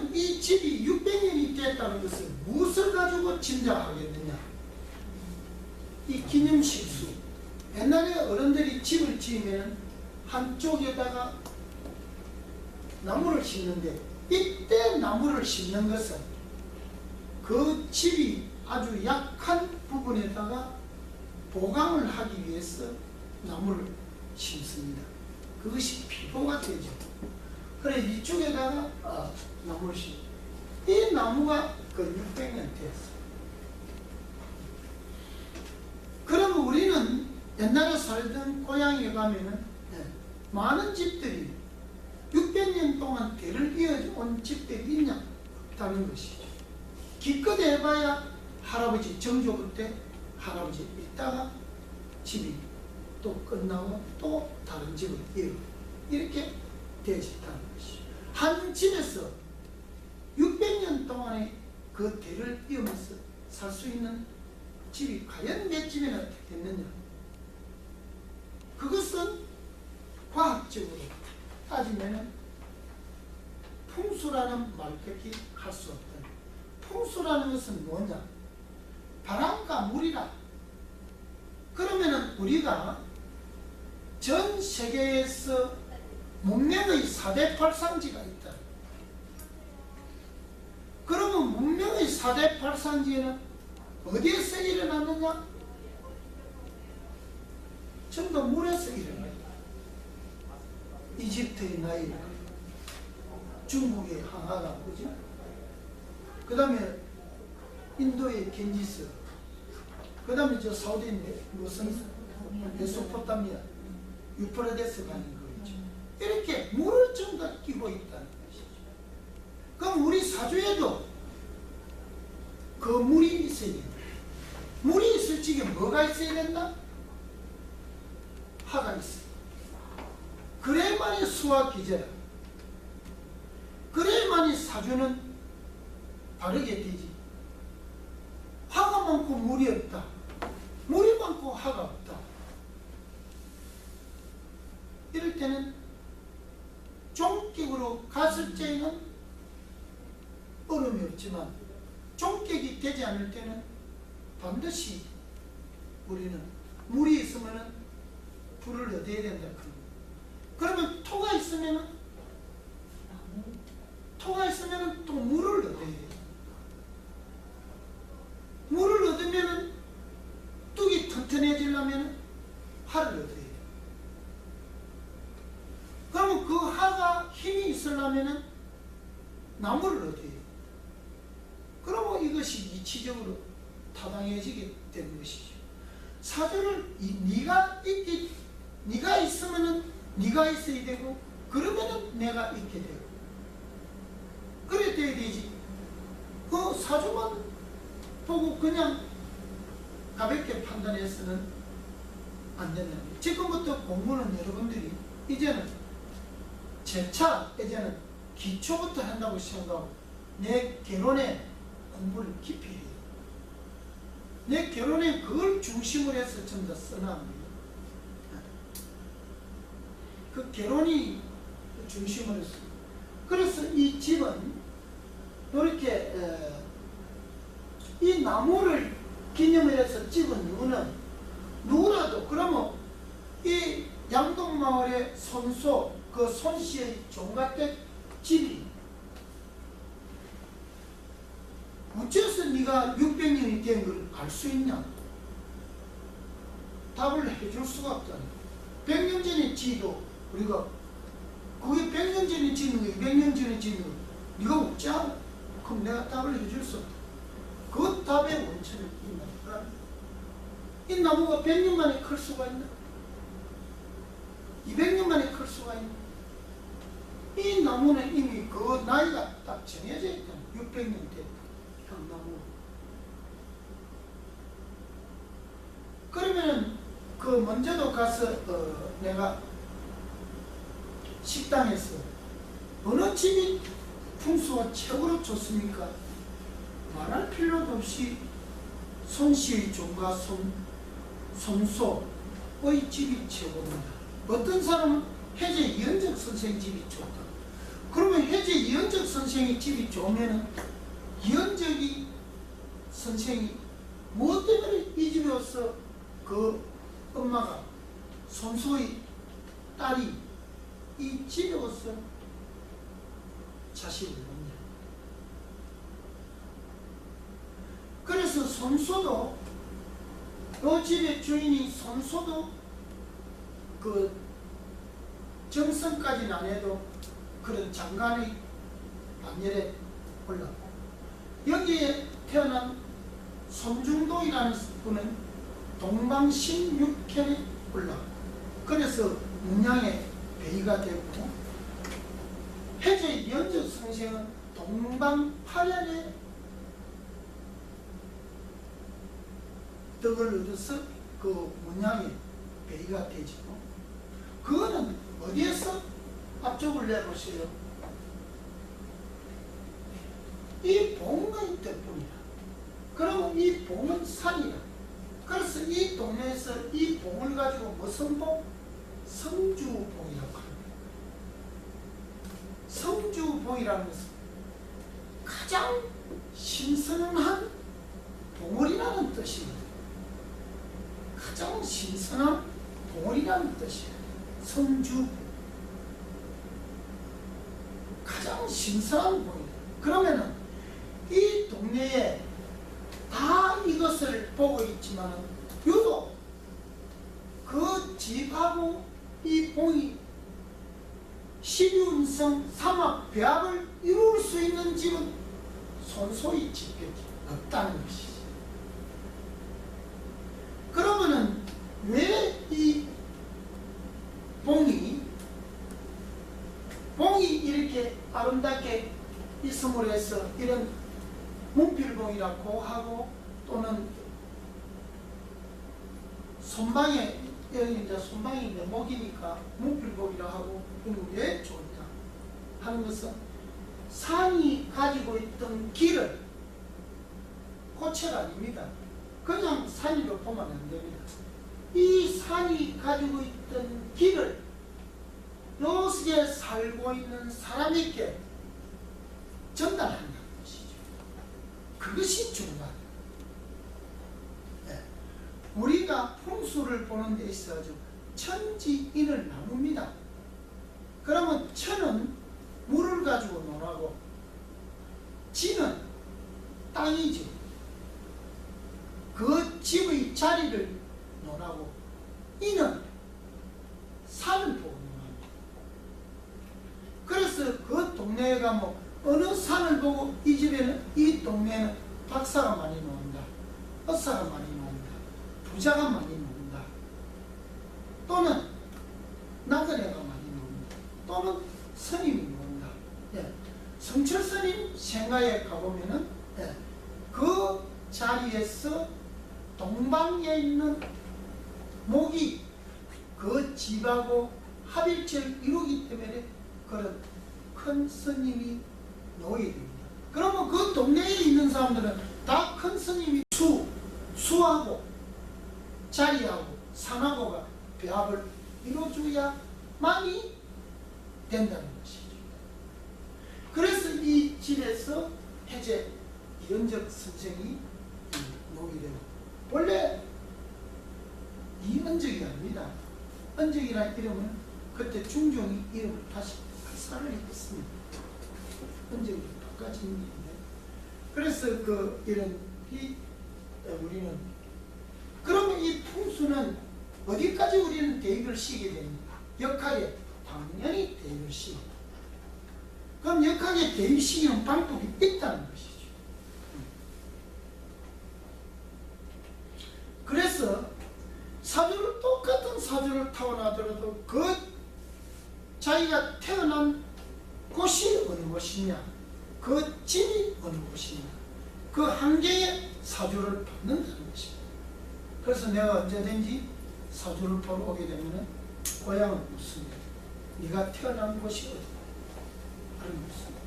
그러면 이 집이 600년이 됐다는 것을 무엇을 가지고 짐작하겠느냐? 이 기념실수. 옛날에 어른들이 집을 지으면 한쪽에다가 나무를 심는데, 이때 나무를 심는 것은 그 집이 아주 약한 부분에다가 보강을 하기 위해서 나무를 심습니다. 그것이 필요가 되죠. 그래 이쪽에다가 나무를 심습니다. 이 나무가 그 600년 되었어요. 그러면 우리는 옛날에 살던 고향에 가면은 많은 집들이 600년 동안 대를 이어온 집들이 있냐? 없다는 것이죠. 기껏 해봐야 할아버지 정조부 때 할아버지 있다가 집이 또 끝나고 또 다른 집을 이어 이렇게 되어졌다는 것이죠. 한 집에서 600년 동안의 그 대를 이으면서 살 수 있는 집이 과연 몇 집이나 됐느냐? 그것은 과학적으로 따지면 풍수라는 말밖에 할 수 없다. 풍수라는 것은 뭐냐? 바람과 물이라. 그러면은 우리가 전 세계에서 문명의 4대 발상지가 있다. 그러면 문명의 4대 발상지에는 어디에서 일어났느냐? 전부 물에서 일어나요. 이집트의 나일, 중국의 항아가, 그죠? 그 다음에 인도의 겐지스, 그 다음에 저 사우디인데 무슨 메소포타미아, 유프라데스 가는 거겠죠. 이렇게 물을 전부 다 끼고 있다는 것이죠. 그럼 우리 사주에도 그 물이 있어야 된다. 물이 있을 적에 뭐가 있어야 된다? 화가 있어. 그래야만이 수와 기제야. 그래야만이 사주는 바르게 되지. 화가 많고 물이 없다. 물이 많고 화가 없다. 이럴 때는 종격으로 갔을 때에는 얼음이 없지만 종격이 되지 않을 때는 반드시 우리는 물이 있으면 불을 얻어야 된다. 그러면 토가 있으면 또 물을 얻어야 돼. 물을 얻으면 뚝이 튼튼해지려면 화를 얻어야 돼. 그러면 그 화가 힘이 있으려면 나무를 얻어야 돼. 그러면 이것이 이치적으로 타당해지게 되는 것이죠. 사주를 네가 있으면은 네가 있어야 되고, 그러면은 내가 있게 되고, 그래 돼야 되지. 그 사주만 보고 그냥 가볍게 판단해서는 안 된다. 지금부터 공부는 여러분들이 이제는 재차 이제는 기초부터 한다고 생각하고 내 결혼에 공부를 깊이 해요. 내 결혼에 그걸 중심으로 해서 전부 다 써나갑니다. 그 결혼이 중심으로 해서. 그래서 이 집은 이렇게 이 나무를 기념을 해서 찍은 이유는 누구라도, 그러면 이 양동마을의 손소, 그 손씨의 종갓댁 집이 어째서 네가 600년이 된 걸 알 수 있냐? 답을 해줄 수가 없잖아. 100년 전에 지도 우리가 그게 100년 전에 지는 거, 200년 전에 지는 거 네가 없지 않아? 그럼 내가 답을 해줄 수 없다. 그 답의 원천이 있나? 이 나무가 100년 만에 클 수가 있나? 200년 만에 클 수가 있나? 이 나무는 이미 그 나이가 딱 정해져 있다. 600년 됐다. 나무. 그러면은 그 먼저도 가서 내가 식당에서 어느 집이 풍수가 최고로 좋습니까? 말할 필요도 없이 손씨의 종과 손소의 집이 최고입니다. 어떤 사람은 해제 이현적 선생 집이 좋다. 그러면 해제 이현적 선생 선생이 집이 좋으면은 이현적이 선생이 무엇 때문에 이 집에 와서 그 엄마가 손소희 딸이 이 집에 와서 자식을 낳냐. 그래서 손소도 이 집의 주인이 손소도 그 정성까지는 안 해도 그런 장관의 반열에 올랐고 여기에 태어난 손중동이라는 분은 동방신육혈에 올랐고 그래서 문양의 베이가 되고 해제 연적 선생은 동방팔연에 덕을 얻어서 그 문양의 베이가 되죠. 그거는 어디에서 앞쪽을 내보세요. 이 봉의 덕분이야. 그러면 이 봉은 산이야. 그래서 이 동네에서 이 봉을 가지고 무슨 봉? 성주봉이라고 합니다. 성주봉이라는 것은 가장 신선한 봉우리라는 뜻입니다. 가장 신선한 봉우리라는 뜻이에요. 성주 가장 신선한 봉이다. 그러면은 이 동네에 다 이것을 보고 있지만 유독 그 집하고 이 봉이 12운성 삼합 배합을 이룰 수 있는 집은 손소희 집밖에 없다는 것이지. 그러면은 왜 이 봉이 이렇게 아름답게 있음으로 해서 이런 문필봉이라고 하고 또는 손방에 여기 이제 손방인데 목이니까 문필봉이라 하고 이건 왜 좋다 하는 것은 산이 가지고 있던 길을 고체가 아닙니다. 그냥 산으로 보면 안 됩니다. 이 산이 가지고 있던 길을 여기에 살고 있는 사람에게 전달한다는 것이죠. 그것이 중요하다. 네. 우리가 풍수를 보는 데 있어서 천지인을 나눕니다. 그러면 천은 물을 가지고 논하고 지는 땅이죠. 그 집의 자리를 논하고 이는 산을 보고 논합니다. 그래서 그 동네에 가면 어느 산을 보고 이 집에는 이 동네에는 박사가 많이 논다, 의사가 많이 논다, 부자가 많이 논다, 또는 나그네가 많이 논다, 또는 스님이 논다. 예. 성철 스님 생가에 가보면은 예. 그 자리에서 동방에 있는 목이 그 집하고 합일체를 이루기 때문에 그런 큰 스님이 놓여야 됩니다. 그러면 그 동네에 있는 사람들은 다 큰 스님이 수하고 자리하고 산하고가 배합을 이루어줘야만이 된다는 것이죠. 그래서 이 집에서 해제 이현적 선생이 놓이게 되고 원래 이은적이 아닙니다. 은적이라는 이름은 그때 중종이 이름을 다시 발사를 했습니다. 은적이 바꿔진 일인데 그래서 그 이런 우리는 그러면 이 풍수는 어디까지 우리는 대입을 시게 됩니까? 역학에 당연히 대입을 시게. 그럼 역학에 대입 시기는 방법이 있다는 것이죠. 그래서 사주를 똑같은 사주를 타고나더라도 그 자기가 태어난 곳이 어느 곳이냐, 그 집이 어느 곳이냐, 그 환경에 사주를 받는다는 것입니다. 그래서 내가 언제든지 사주를 보러 오게 되면 고향은 묻습니다. 네가 태어난 곳이 어디냐? 알고 있습니다.